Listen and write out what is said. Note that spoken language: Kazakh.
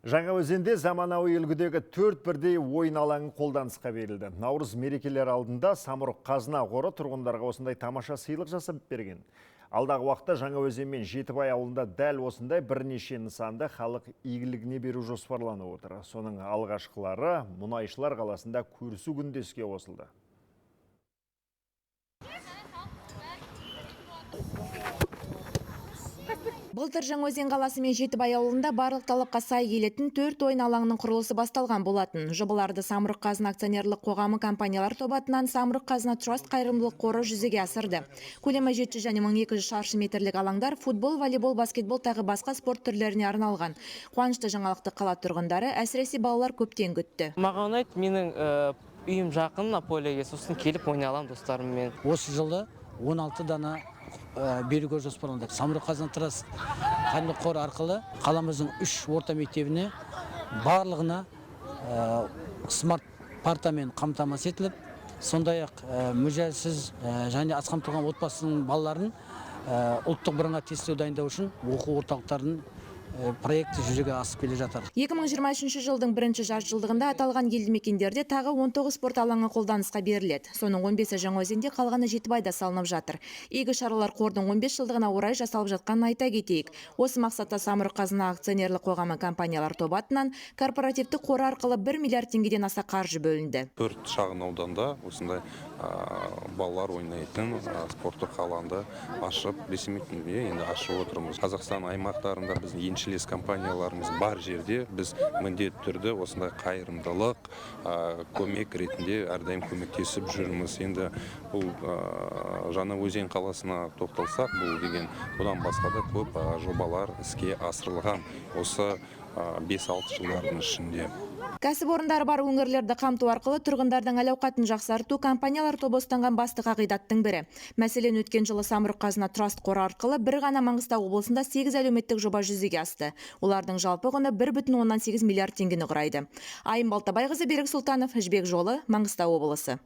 Жаңаөзенде заманауи үлгідегі 4 бірдей ойын алаңы қолданысқа берілді. Наурыз мерекелер алдында Самұрық Қазына қоры тұрғындарға осындай тамаша сыйлық жасап берген. Алдағы уақытта Жаңаөзен мен Жетібай ауылында дәл осындай бірнеше нысанды халық игілігіне беру жоспарланып отыр. Соның алғашқылары Мұнайшылар қаласында көрісу күнде іске қосылды. Былтыр Жаңаөзен қаласы мен Жетібай ауылында барлық талапқа сай келетін 4 ойын алаңының құрылысы басталған болатын. Жобаларды Самұрық Қазына акционерлік қоғамы компаниялар тобатынан Самұрық Қазына Траст қайырымдылық қоры жүзеге асырды. Көлемі 700 және 1200 шаршы метрлік алаңдар футбол, волейбол, баскетбол тағы басқа спорт түрлеріне арналған. Қуанышты жаңалықты қала тұрғындары, әсіресе балалар көптен күтті. Маған ұнайды, менің үйім жақын полеге, сосын келіп ойнай аламын достарыммен. Осы жылы 16 дана беруге жоспарланды. Самұрық Қазына Траст қайырымдылық қоры арқылы қаламыздың 3 орта мектебіне барлығына смарт партамен қамтамасыз етіліп, сондай-ақ мүжәлсіз және аз қамтылған отбасының балаларын ұлттық бірыңғай тестілеу дайындау үшін оқу орталықтарының проекті жүзеге асып келе жатыр. 2023 жылдың бірінші жартыжылдығында аталған елді мекендерде тағы 19 спорт алаңы қолданысқа беріледі. Соның 15-і Жаңаөзенде, қалғаны Жетібайда салынып жатыр. Игі шаралар қордың 15 жылдығына орай жасалып жатқанын айта кетейік. Осы мақсатта Самұрық Қазына акционерлік қоғамы компаниялар тобатынан корпоративтік қоры арқылы 1 миллиард теңгеден аса қаржы бөлінді. 4 шағын ауданда осындай балалар ойнайтын спорттық алаңды ашып, ресми түрде енді ашып отырмыз. Қазақстан аймақтарында біздің еншілес компанияларымыз бар жерде біз міндетті түрде осындай қайырымдылық көмек ретінде әрдайым көмектесіп жүрміз. Енді бұл Жаңаөзен қаласына тоқталсақ, бұл деген бұдан басқа да көп жобалар іске асырылған осы 5-6 жылдардың ішінде. Кәсіпорындары бар өңірлерді қамту арқылы тұрғындардың әл-ауқатын жақсарту компаниялар тобы ұстанған басты қағидаттың бірі. Мәселен, өткен жылы Самұрық Қазына Траст қоры арқылы бір ғана Маңғыстау облысында 8 әлеуметтік жоба жүзеге асты. Олардың жалпы құны 1,8 миллиард теңгені құрайды. Айым Балтабайқызы, Берік Сұлтанов, Жібек жолы, Маңғыстау облысы.